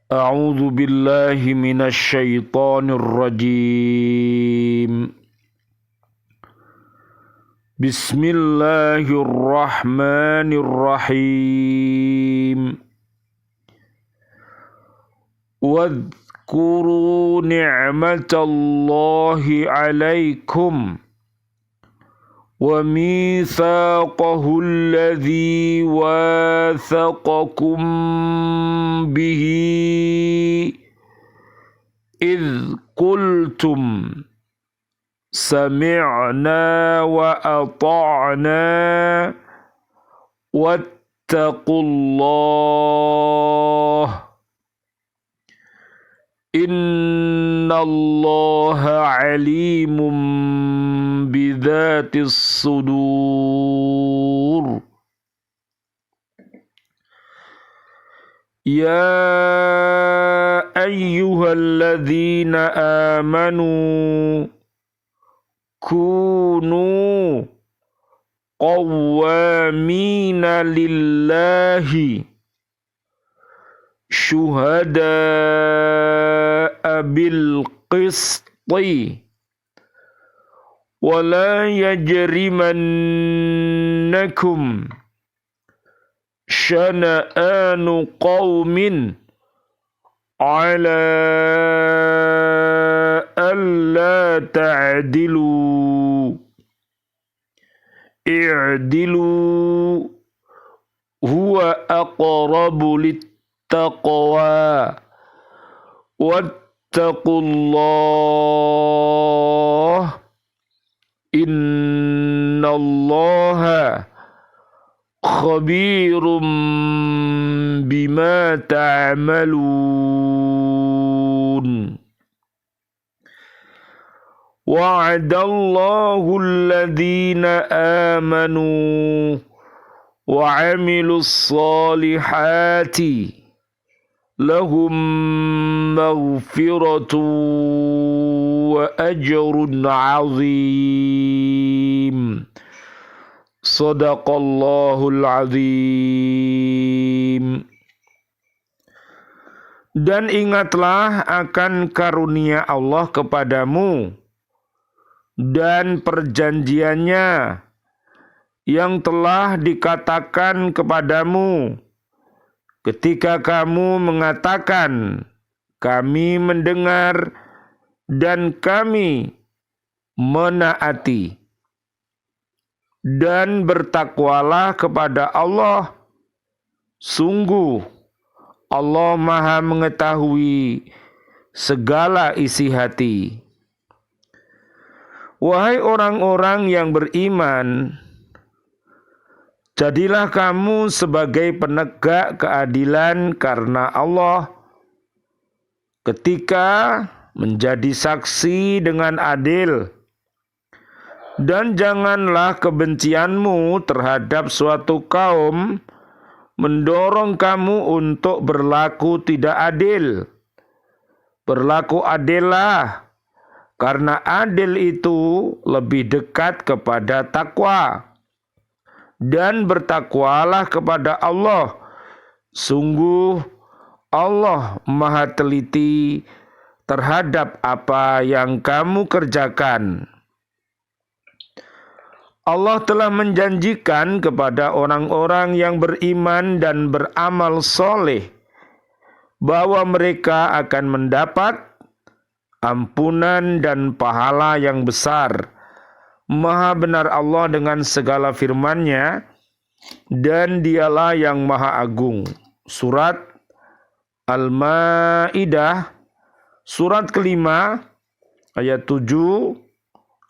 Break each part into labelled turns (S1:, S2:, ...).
S1: أعوذ بالله من الشيطان الرجيم. بسم الله الرحمن الرحيم. واذكروا نعمة الله عليكم وميثاقه الذي واثقكم به إذ قلتم سمعنا وأطعنا واتقوا الله إن الله عليم بذات الصدور. يا أيها الذين آمنوا كونوا قوامين لله شهداء بالقسط ولا يجرمنكم شنآن قوم على ألا تعدلوا اعدلوا هو أقرب للتقوى واتقوا الله إن الله خبير بما تعملون. وعد الله الذين آمنوا وعملوا الصالحات لهم مغفرة وأجر عظيم. Sadaqallahul azim. Dan ingatlah akan karunia Allah kepadamu dan perjanjiannya yang telah dikatakan kepadamu ketika kamu mengatakan, kami mendengar dan kami menaati. Dan bertakwalah kepada Allah. Sungguh Allah Maha mengetahui segala isi hati. Wahai orang-orang yang beriman, jadilah kamu sebagai penegak keadilan karena Allah ketika menjadi saksi dengan adil. Dan janganlah kebencianmu terhadap suatu kaum mendorong kamu untuk berlaku tidak adil. Berlaku adillah, karena adil itu lebih dekat kepada takwa. Dan bertakwalah kepada Allah. Sungguh Allah Maha teliti terhadap apa yang kamu kerjakan. Allah telah menjanjikan kepada orang-orang yang beriman dan beramal soleh bahwa mereka akan mendapat ampunan dan pahala yang besar. Maha benar Allah dengan segala firman-Nya, dan Dialah yang Maha Agung. Surat Al-Maidah, surat kelima, ayat 7,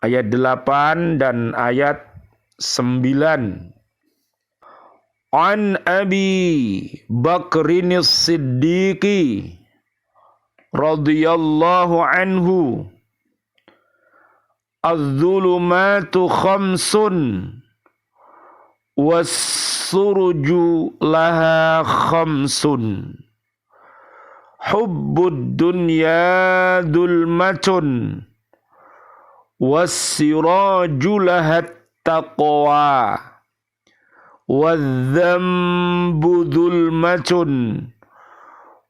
S1: ayat 8, dan ayat 9. An Abi Bakrin As-Siddiqi radhiyallahu anhu, az-zulumatu khamsun was-suruju laha khamsun, hubbud dunya dulmatun was-siraju lahat taqwa wadh-dhanbu dhulmatun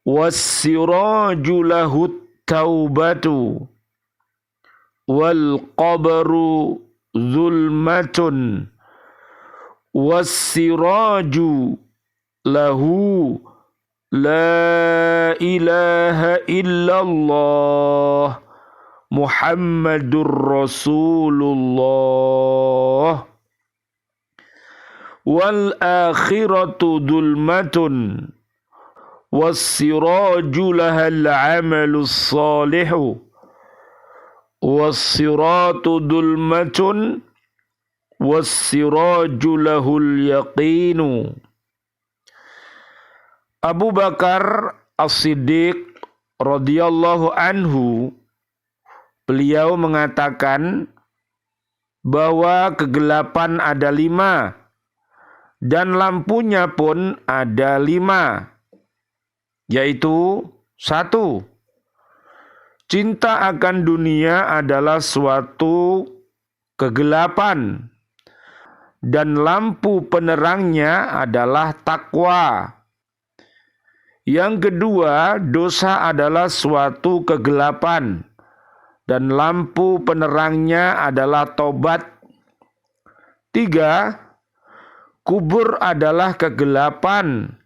S1: wassiraju lahut taubatu wal qabru zulmatun wassiraju lahu la ilaha illallah Muhammadur Rasulullah wal akhiratu dhulmatun wassiraju lahal amalus salihu wassiratu dhulmatun wassiraju lahul yaqinu. Abu Bakar As-Siddiq radhiyallahu anhu, beliau mengatakan bahwa kegelapan ada 5 dan lampunya pun ada 5, yaitu 1. Cinta akan dunia adalah suatu kegelapan dan lampu penerangnya adalah takwa. Yang kedua, dosa adalah suatu kegelapan dan lampu penerangnya adalah tobat. 3. Kubur adalah kegelapan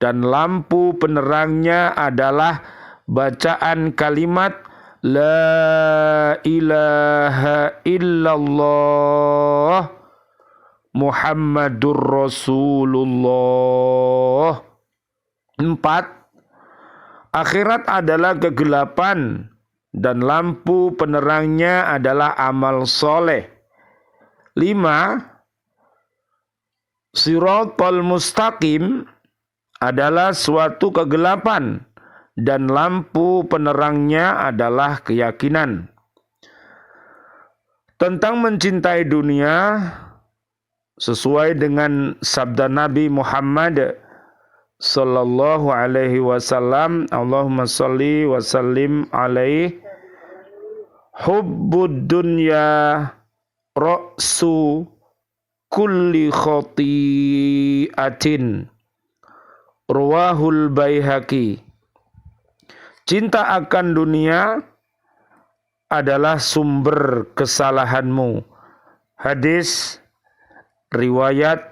S1: dan lampu penerangnya adalah bacaan kalimat La ilaha illallah Muhammadur Rasulullah. 4. Akhirat adalah kegelapan dan lampu penerangnya adalah amal soleh. 5. Siratal mustaqim adalah suatu kegelapan dan lampu penerangnya adalah keyakinan. Tentang mencintai dunia, sesuai dengan sabda Nabi Muhammad sallallahu alaihi wasallam, Allahumma shalli wa sallim alaihi, hubbud dunya ra'su kulli khati'atin, rawahul Baihaqi. Cinta akan dunia adalah sumber kesalahanmu. Hadis riwayat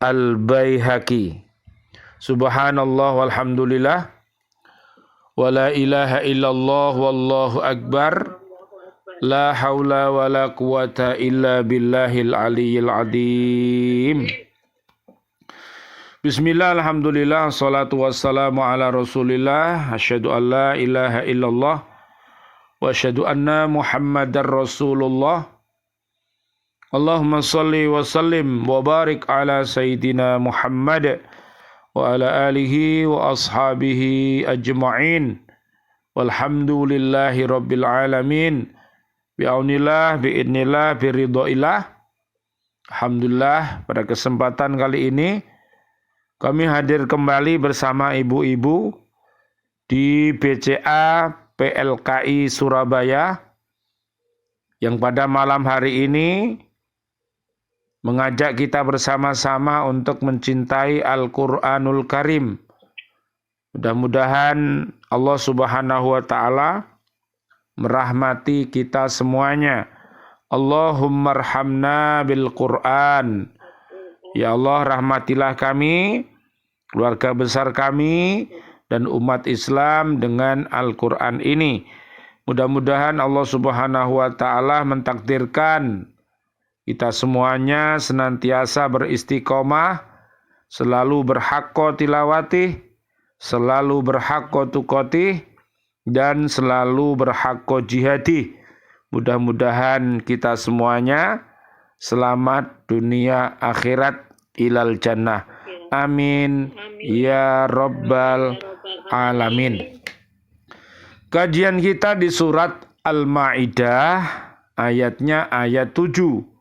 S1: Al-Baihaqi. Subhanallah walhamdulillah wa la ilaha illallah wallahu akbar la haula wa la quwata illa billahil aliyyil azim. Bismillah, alhamdulillah, salatu wassalamu ala rasulillah, asyhadu an la ilaha illallah wa asyhadu anna muhammadar rasulullah. Allahumma salli wa sallim wa barik ala sayyidina Muhammad wa ala alihi wa ashabihi ajma'in walhamdulillahi rabbil alamin bi'aunillah bi'idnillah biridhoillah. Alhamdulillah, pada kesempatan kali ini kami hadir kembali bersama ibu-ibu di BCA PLKI Surabaya yang pada malam hari ini mengajak kita bersama-sama untuk mencintai Al-Quranul Karim. Mudah-mudahan Allah Subhanahu wa Ta'ala merahmati kita semuanya. Allahumma arhamna bil Quran. Ya Allah, rahmatilah kami, keluarga besar kami, dan umat Islam dengan Al-Quran ini. Mudah-mudahan Allah Subhanahu wa Ta'ala mentakdirkan kita semuanya senantiasa beristiqomah, selalu berhaqqa tilawati, selalu berhaqqa tuqati, dan selalu berhaqqa jihadi. Mudah-mudahan kita semuanya selamat dunia akhirat ilal jannah. Amin. Ya Rabbal Alamin. Kajian kita di surat Al-Ma'idah, ayatnya ayat 7.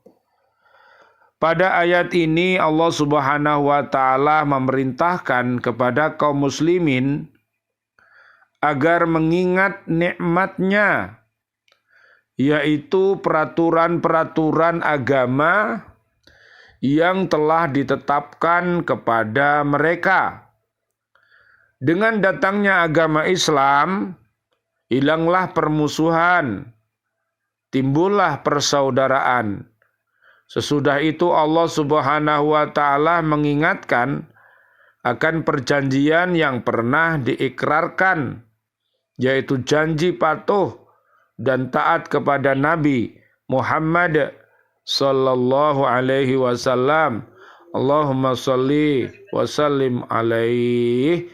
S1: Pada ayat ini Allah Subhanahu wa Ta'ala memerintahkan kepada kaum muslimin agar mengingat nikmatnya, yaitu peraturan-peraturan agama yang telah ditetapkan kepada mereka. Dengan datangnya agama Islam, hilanglah permusuhan, timbullah persaudaraan. Sesudah itu Allah Subhanahu wa taala mengingatkan akan perjanjian yang pernah diikrarkan, yaitu janji patuh dan taat kepada Nabi Muhammad sallallahu alaihi wasallam. Allahumma sholli wa sallim alaihi.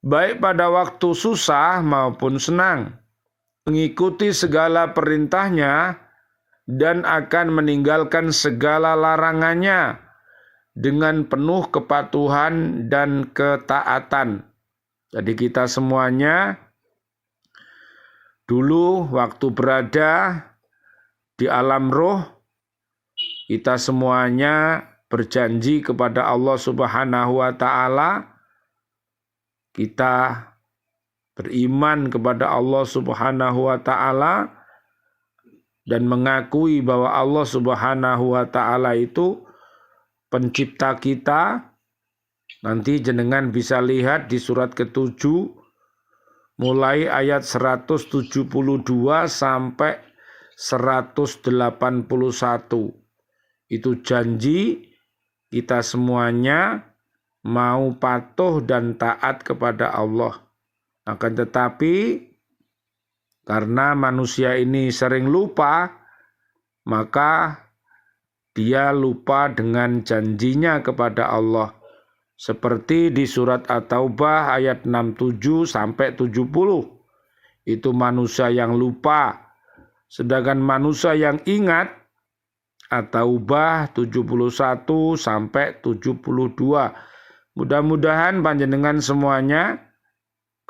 S1: Baik pada waktu susah maupun senang, mengikuti segala perintahnya dan akan meninggalkan segala larangannya dengan penuh kepatuhan dan ketaatan. Jadi kita semuanya dulu waktu berada di alam roh, kita semuanya berjanji kepada Allah Subhanahu wa taala. Kita beriman kepada Allah Subhanahu wa taala dan mengakui bahwa Allah Subhanahu wa taala itu pencipta kita. Nanti jenengan bisa lihat di surat ke-7 mulai ayat 172 sampai 181. Itu janji kita semuanya mau patuh dan taat kepada Allah. Akan tetapi karena manusia ini sering lupa, maka dia lupa dengan janjinya kepada Allah. Seperti di surat At-Taubah ayat 67 sampai 70. Itu manusia yang lupa. Sedangkan manusia yang ingat, At-Taubah 71 sampai 72. Mudah-mudahan panjenengan semuanya,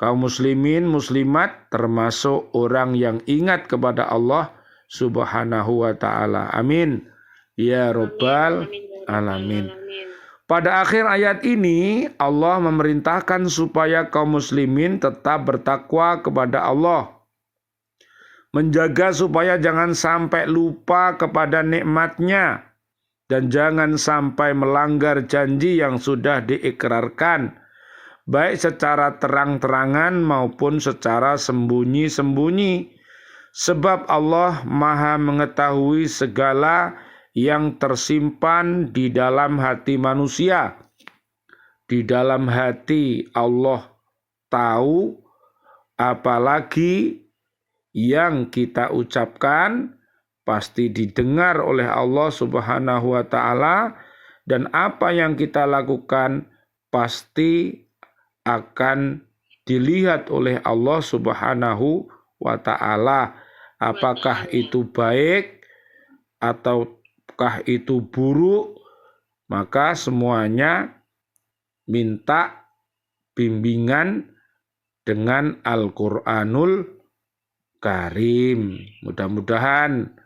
S1: kaum muslimin, muslimat, termasuk orang yang ingat kepada Allah Subhanahu wa ta'ala. Amin. Ya Rabbal Alamin. Pada akhir ayat ini, Allah memerintahkan supaya kaum muslimin tetap bertakwa kepada Allah. Menjaga supaya jangan sampai lupa kepada nikmatnya. Dan jangan sampai melanggar janji yang sudah diikrarkan, baik secara terang-terangan maupun secara sembunyi-sembunyi. Sebab Allah Maha mengetahui segala yang tersimpan di dalam hati manusia. Di dalam hati Allah tahu, apalagi yang kita ucapkan pasti didengar oleh Allah Subhanahu wa taala, dan apa yang kita lakukan pasti akan dilihat oleh Allah Subhanahu wa taala. Apakah itu baik ataukah itu buruk, maka semuanya minta bimbingan dengan Al-Qur'anul Karim. Mudah-mudahan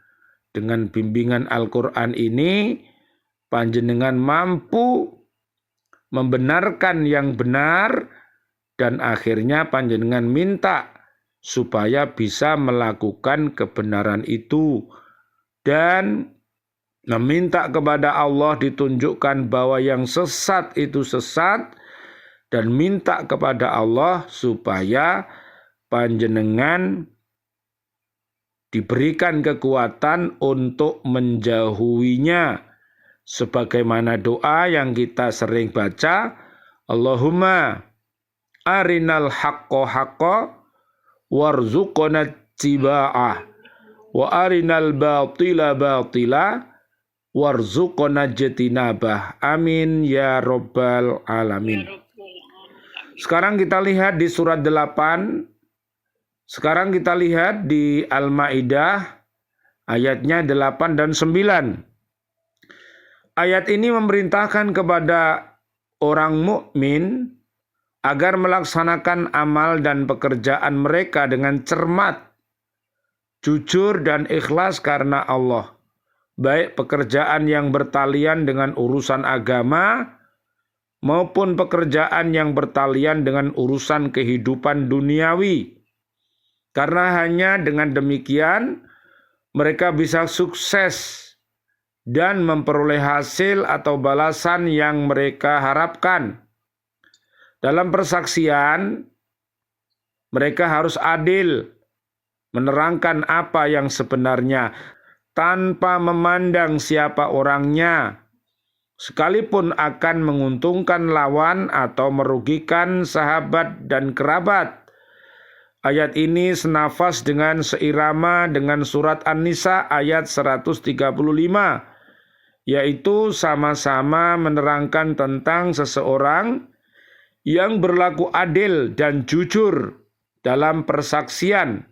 S1: dengan bimbingan Al-Quran ini, panjenengan mampu membenarkan yang benar, dan akhirnya panjenengan minta supaya bisa melakukan kebenaran itu. Dan meminta kepada Allah ditunjukkan bahwa yang sesat itu sesat, dan minta kepada Allah supaya panjenengan diberikan kekuatan untuk menjauhinya. Sebagaimana doa yang kita sering baca, Allahumma arinal haqqo haqqo warzuqna tiba'ah wa arinal batila batila warzuqna jetinabah. Amin ya Rabbal Alamin. Sekarang kita lihat di surat 8. Sekarang kita lihat di Al-Maidah ayatnya 8 dan 9. Ayat ini memerintahkan kepada orang mukmin agar melaksanakan amal dan pekerjaan mereka dengan cermat, jujur dan ikhlas karena Allah. Baik pekerjaan yang bertalian dengan urusan agama maupun pekerjaan yang bertalian dengan urusan kehidupan duniawi. Karena hanya dengan demikian mereka bisa sukses dan memperoleh hasil atau balasan yang mereka harapkan. Dalam persaksian, mereka harus adil, menerangkan apa yang sebenarnya, tanpa memandang siapa orangnya, sekalipun akan menguntungkan lawan atau merugikan sahabat dan kerabat. Ayat ini senafas dengan seirama dengan surat An-Nisa ayat 135, yaitu sama-sama menerangkan tentang seseorang yang berlaku adil dan jujur dalam persaksian.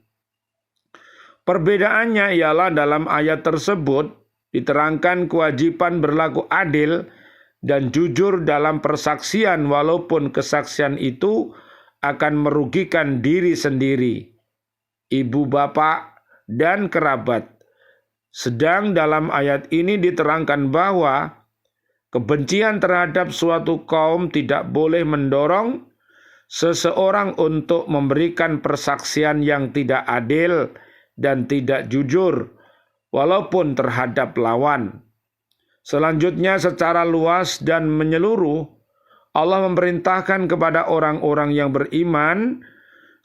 S1: Perbedaannya ialah dalam ayat tersebut diterangkan kewajiban berlaku adil dan jujur dalam persaksian walaupun kesaksian itu akan merugikan diri sendiri, ibu bapak, dan kerabat. Sedang dalam ayat ini diterangkan bahwa kebencian terhadap suatu kaum tidak boleh mendorong seseorang untuk memberikan persaksian yang tidak adil dan tidak jujur, walaupun terhadap lawan. Selanjutnya, secara luas dan menyeluruh, Allah memerintahkan kepada orang-orang yang beriman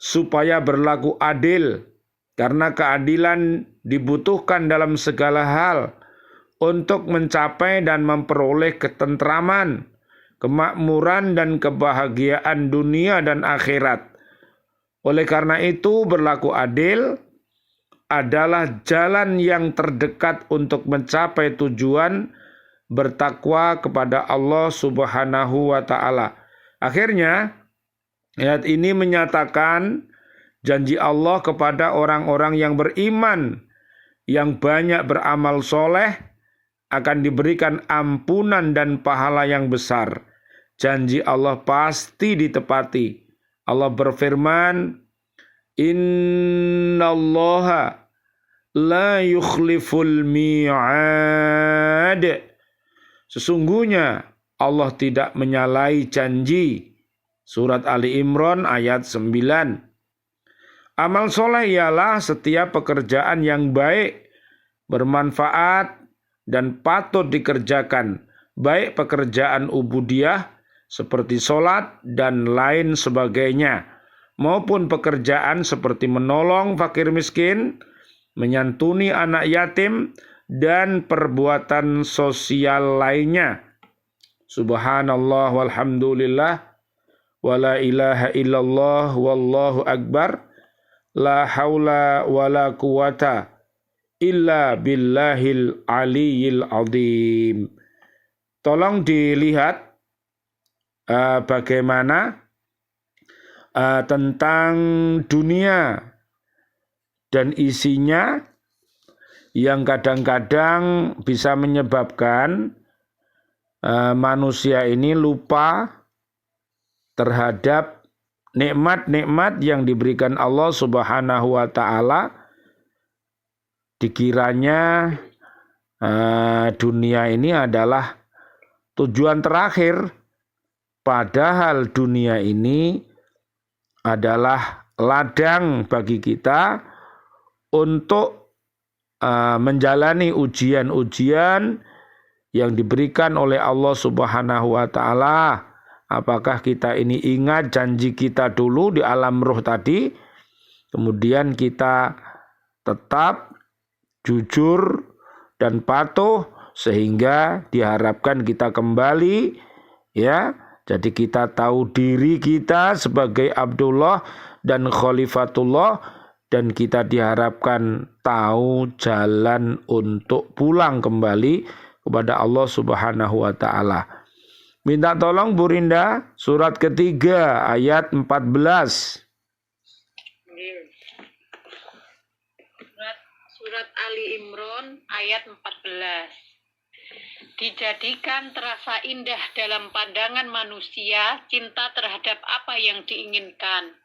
S1: supaya berlaku adil, karena keadilan dibutuhkan dalam segala hal untuk mencapai dan memperoleh ketentraman, kemakmuran, dan kebahagiaan dunia dan akhirat. Oleh karena itu, berlaku adil adalah jalan yang terdekat untuk mencapai tujuan bertakwa kepada Allah Subhanahu wa Ta'ala. Akhirnya, ayat ini menyatakan janji Allah kepada orang-orang yang beriman, yang banyak beramal soleh, akan diberikan ampunan dan pahala yang besar. Janji Allah pasti ditepati. Allah berfirman, Innallaha la yukhliful mi'ad. Sesungguhnya Allah tidak menyalahi janji. Surat Ali Imran ayat 9. Amal soleh ialah setiap pekerjaan yang baik, bermanfaat, dan patut dikerjakan, baik pekerjaan ubudiyah seperti sholat dan lain sebagainya, maupun pekerjaan seperti menolong fakir miskin, menyantuni anak yatim, dan perbuatan sosial lainnya. Subhanallah walhamdulillah wala ilaha illallah wallahu akbar la haula wala quwata illa billahil aliyil azim. Tolong dilihat bagaimana tentang dunia dan isinya yang kadang-kadang bisa menyebabkan manusia ini lupa terhadap nikmat-nikmat yang diberikan Allah Subhanahu wa Ta'ala. Dikiranya dunia ini adalah tujuan terakhir, padahal dunia ini adalah ladang bagi kita untuk menjalani ujian-ujian yang diberikan oleh Allah Subhanahu wa Ta'ala. Apakah kita ini ingat janji kita dulu di alam ruh tadi, kemudian kita tetap jujur dan patuh sehingga diharapkan kita kembali, ya. Jadi kita tahu diri kita sebagai Abdullah dan Khalifatullah, dan kita diharapkan tahu jalan untuk pulang kembali kepada Allah Subhanahu wa Ta'ala. Minta tolong Bu Rinda, surat ketiga ayat 14.
S2: Surat Ali Imran ayat 14. Dijadikan terasa indah dalam pandangan manusia cinta terhadap apa yang diinginkan,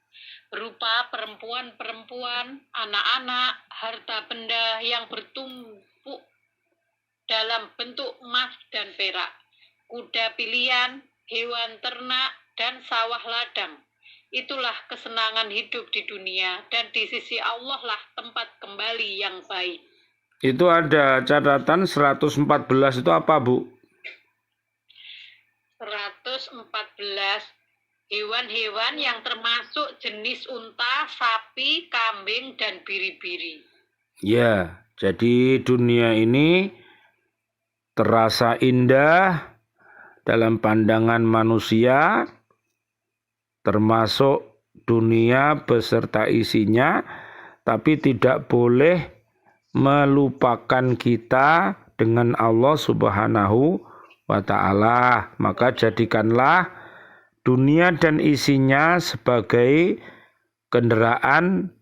S2: berupa perempuan-perempuan, anak-anak, harta benda yang bertumpuk dalam bentuk emas dan perak, kuda pilihan, hewan ternak, dan sawah ladang. Itulah kesenangan hidup di dunia, dan di sisi Allah lah tempat kembali yang baik.
S1: Itu ada catatan 114 itu apa, Bu?
S2: 114 Hewan-hewan yang termasuk jenis unta, sapi, kambing, dan biri-biri.
S1: Ya, jadi dunia ini terasa indah dalam pandangan manusia, termasuk dunia beserta isinya, tapi tidak boleh melupakan kita dengan Allah Subhanahu wa ta'ala. Maka jadikanlah dunia dan isinya sebagai kendaraan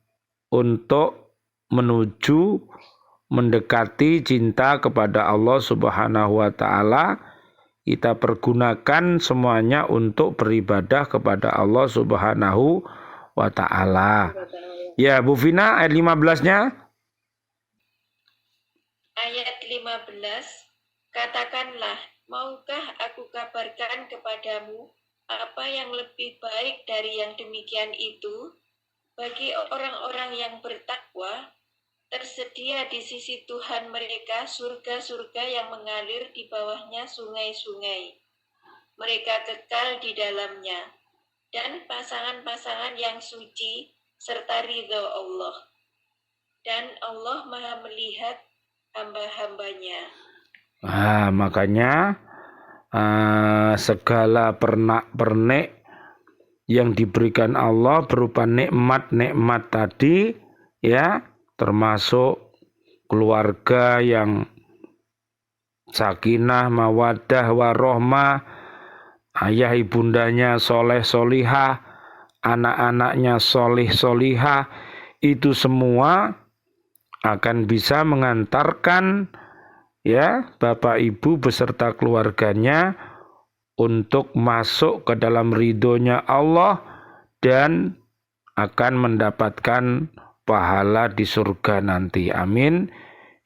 S1: untuk menuju mendekati cinta kepada Allah Subhanahu wa ta'ala. Kita pergunakan semuanya untuk beribadah kepada Allah Subhanahu wa ta'ala. Ya, Bu Vina, ayat 15-nya.
S3: Ayat 15, katakanlah, maukah aku kabarkan kepadamu apa yang lebih baik dari yang demikian itu? Bagi orang-orang yang bertakwa, tersedia di sisi Tuhan mereka surga-surga yang mengalir di bawahnya sungai-sungai. Mereka kekal di dalamnya, dan pasangan-pasangan yang suci serta ridho Allah. Dan Allah Maha melihat hamba-hambanya.
S1: Makanya segala pernak-pernik yang diberikan Allah berupa nikmat-nikmat tadi, ya, termasuk keluarga yang sakinah, mawaddah, warohmah, ayah ibundanya soleh solihah, anak-anaknya solih solihah, itu semua akan bisa mengantarkan, ya, Bapak Ibu beserta keluarganya untuk masuk ke dalam ridhonya Allah dan akan mendapatkan pahala di surga nanti. Amin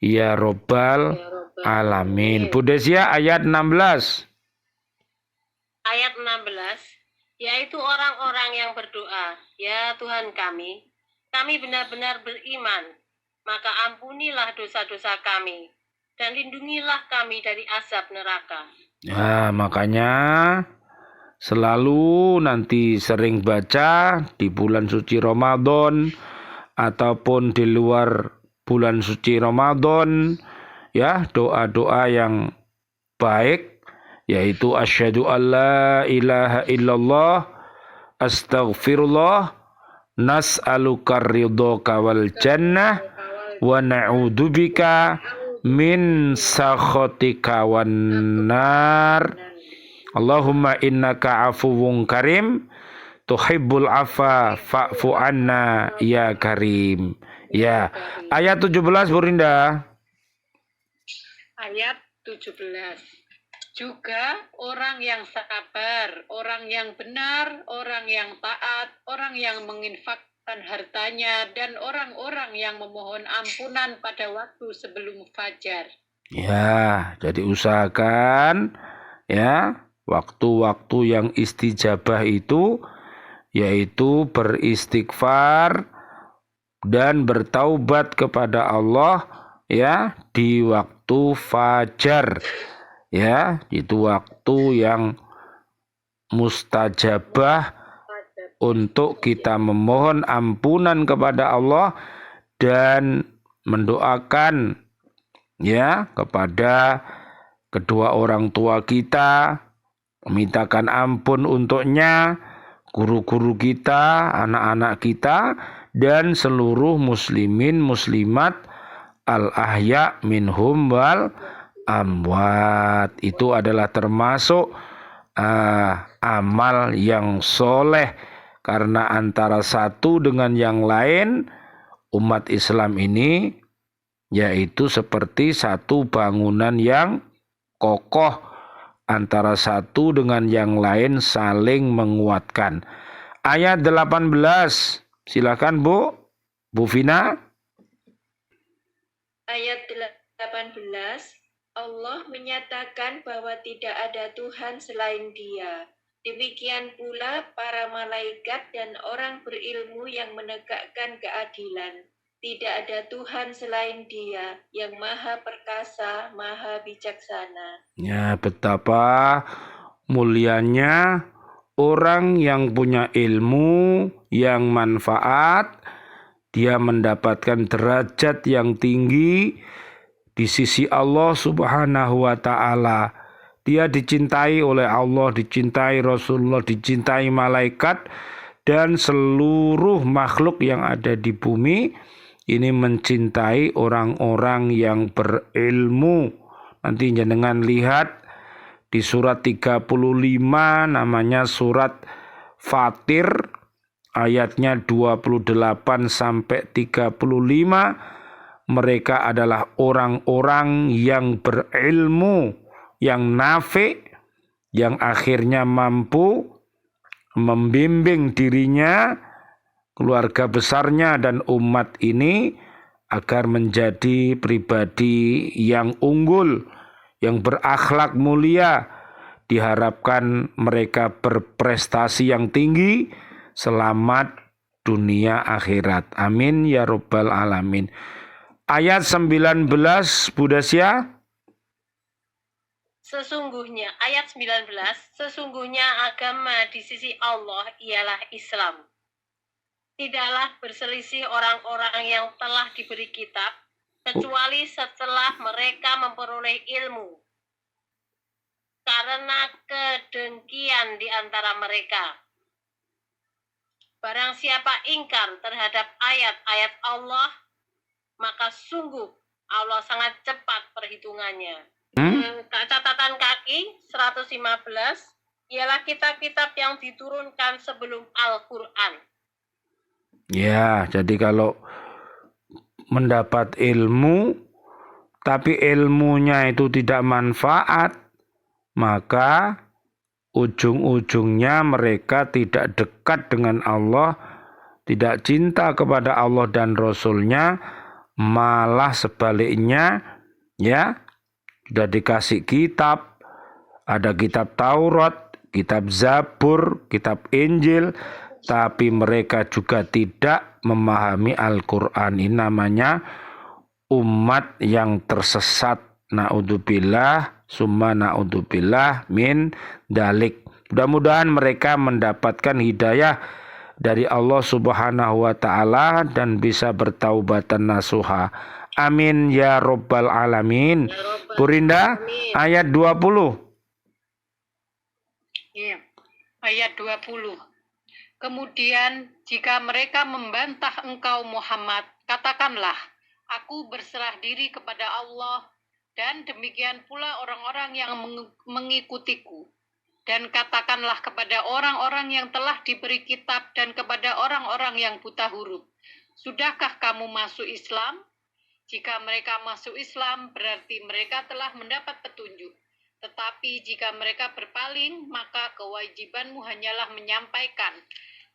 S1: ya robbal alamin. Bu Desia, ayat 16.
S4: Ayat 16, yaitu orang-orang yang berdoa, ya Tuhan kami benar-benar beriman, maka ampunilah dosa-dosa kami, dan lindungilah kami dari azab neraka.
S1: Ya, makanya selalu nanti sering baca di bulan suci Ramadan ataupun di luar bulan suci Ramadan, ya, doa-doa yang baik, yaitu asyhadu alla ilaha illallah astaghfirullah nas'aluka ridhoka wal jannah wa na'udzubika min sakhatika wan nar. Allahumma innaka afuwun karim tuhibbul afa fa'fu anna ya karim. Ya, ayat 17 Bu Rinda.
S2: Ayat 17. Juga orang yang sabar, orang yang benar, orang yang taat, orang yang menginfakkan hartanya, dan orang-orang yang memohon ampunan pada waktu sebelum fajar.
S1: Ya, jadi usahakan, ya, waktu-waktu yang istijabah itu yaitu beristighfar dan bertaubat kepada Allah, ya, di waktu fajar. Ya, itu waktu yang mustajabah untuk kita memohon ampunan kepada Allah dan mendoakan, ya, kepada kedua orang tua kita, memintakan ampun untuknya, guru-guru kita, anak-anak kita, dan seluruh muslimin muslimat al-ahya minhum wal amwat. Itu adalah termasuk amal yang soleh, karena antara satu dengan yang lain umat Islam ini yaitu seperti satu bangunan yang kokoh, antara satu dengan yang lain saling menguatkan. Ayat 18, silakan Bu Vina.
S3: Ayat 18, Allah menyatakan bahwa tidak ada Tuhan selain Dia. Demikian pula para malaikat dan orang berilmu yang menegakkan keadilan. Tidak ada Tuhan selain Dia yang maha perkasa, maha bijaksana.
S1: Ya, betapa mulianya orang yang punya ilmu yang manfaat, dia mendapatkan derajat yang tinggi di sisi Allah Subhanahu wa taala. Dia dicintai oleh Allah, dicintai Rasulullah, dicintai malaikat, dan seluruh makhluk yang ada di bumi ini mencintai orang-orang yang berilmu. Nanti jenengan lihat di surat 35 namanya surat Fatir, ayatnya 28 sampai 35. Mereka adalah orang-orang yang berilmu, yang nafi', yang akhirnya mampu membimbing dirinya, keluarga besarnya, dan umat ini agar menjadi pribadi yang unggul, yang berakhlak mulia. Diharapkan mereka berprestasi yang tinggi, selamat dunia akhirat. Amin ya rabbal alamin. Ayat 19 Budasya.
S4: Sesungguhnya, ayat 19, sesungguhnya agama di sisi Allah ialah Islam. Tidaklah berselisih orang-orang yang telah diberi kitab, kecuali setelah mereka memperoleh ilmu. Karena kedengkian di antara mereka. Barang siapa ingkar terhadap ayat-ayat Allah, maka sungguh Allah sangat cepat perhitungannya. Catatan kaki 115 ialah kitab-kitab yang diturunkan sebelum Al-Quran.
S1: Ya, jadi kalau mendapat ilmu tapi ilmunya itu tidak manfaat, maka ujung-ujungnya mereka tidak dekat dengan Allah, tidak cinta kepada Allah dan Rasulnya, malah sebaliknya, ya, sudah dikasih kitab, ada kitab Taurat, kitab Zabur, kitab Injil, tapi mereka juga tidak memahami Al-Quran. Ini namanya umat yang tersesat. Na'udzubillah, summa na'udzubillah min dalik. Mudah-mudahan mereka mendapatkan hidayah dari Allah Subhanahu wa ta'ala dan bisa bertaubatan nasuha. Amin ya rabbal alamin. Burinda, ayat 20.
S2: Ya. Ayat 20. Kemudian jika mereka membantah engkau Muhammad, katakanlah, aku berserah diri kepada Allah, dan demikian pula orang-orang yang mengikutiku. Dan katakanlah kepada orang-orang yang telah diberi kitab dan kepada orang-orang yang buta huruf, sudahkah kamu masuk Islam? Jika mereka masuk Islam, berarti mereka telah mendapat petunjuk. Tetapi jika mereka berpaling, maka kewajibanmu hanyalah menyampaikan.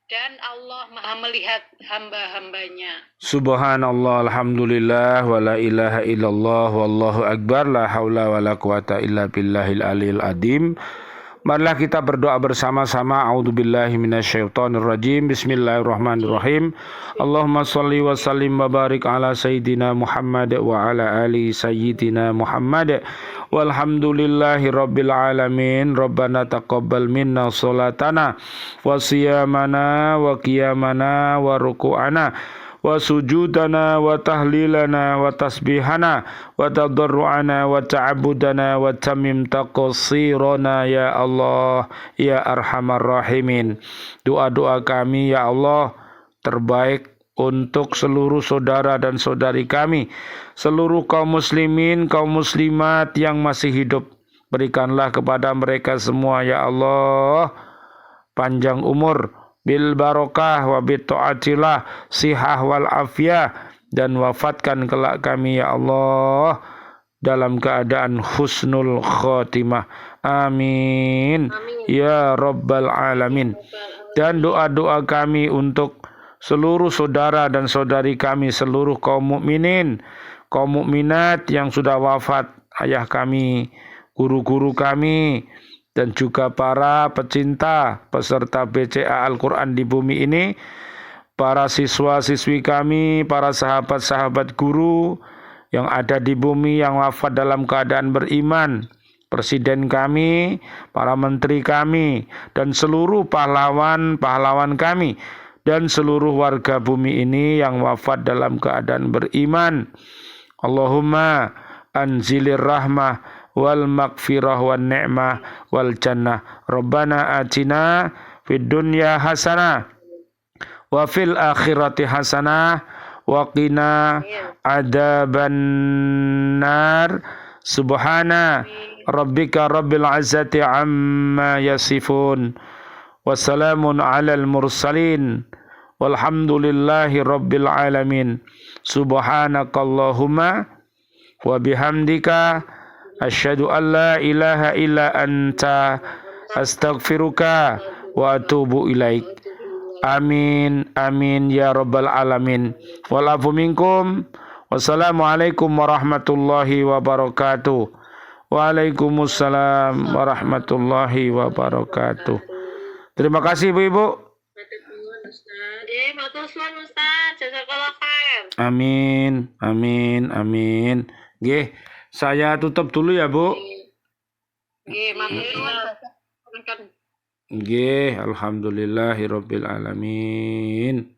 S2: Dan Allah Maha melihat hamba-hambanya.
S1: Subhanallah, alhamdulillah, wa la ilaha illallah, wallahu akbar, la haula wa la quwata illa billahil aliyil adim. Marilah kita berdoa bersama-sama. A'udzubillahi minasyaitonirrajim. Bismillahirrahmanirrahim. Allahumma shalli wa sallim wa barik ala sayyidina Muhammad wa ala ali sayyidina Muhammad. Walhamdulillahi rabbil alamin. Rabbana taqabbal minna salatana wa siyamana wa qiyamana wa ruku'ana wa sujudana wa tahlilana wa tasbihana wa tadarru'ana wa ta'abudana wa tamim taqsirana ya Allah ya arhamar rahimin. Doa-doa kami ya Allah terbaik untuk seluruh saudara dan saudari kami, seluruh kaum muslimin, kaum muslimat yang masih hidup. Berikanlah kepada mereka semua ya Allah panjang umur, bil barokah wa bit taatillah, sihah wal afiyah, dan wafatkan kelak kami ya Allah dalam keadaan husnul khotimah. Amin. Ya rabbal alamin. Dan doa-doa kami untuk seluruh saudara dan saudari kami, seluruh kaum mukminin, kaum mukminat yang sudah wafat, ayah kami, guru-guru kami, dan juga para pecinta peserta BCA Al-Quran di bumi ini, para siswa-siswi kami, para sahabat-sahabat guru yang ada di bumi yang wafat dalam keadaan beriman, Presiden kami, para menteri kami, dan seluruh pahlawan-pahlawan kami, dan seluruh warga bumi ini yang wafat dalam keadaan beriman. Allahumma anzilir rahmah wal maghfirah wan ni'mah wal jannah. Rabbana atina fid dunya hasanah wa fil akhirati hasanah wa qina adzabannar. Subhana rabbika rabbil izzati amma yasifun. Wassalamun alal mursalin. Walhamdulillahi rabbil alamin. Subhanakallahumma wa bihamdika asyhadu an la ilaha illa anta astaghfiruka wa atubu ilaik. Amin amin ya rabbal alamin. Wal afu minkum. Wassalamualaikum warahmatullahi wabarakatuh. Waalaikumsalam warahmatullahi wabarakatuh. Terima kasih Ibu-ibu.
S4: Matur suwun Ustaz, jazakallah khair.
S1: Amin, amin, amin. Nggih, saya tutup dulu ya, Bu.
S2: Nggih, matur suwun.
S1: Nggih, alhamdulillahirabbil alamin.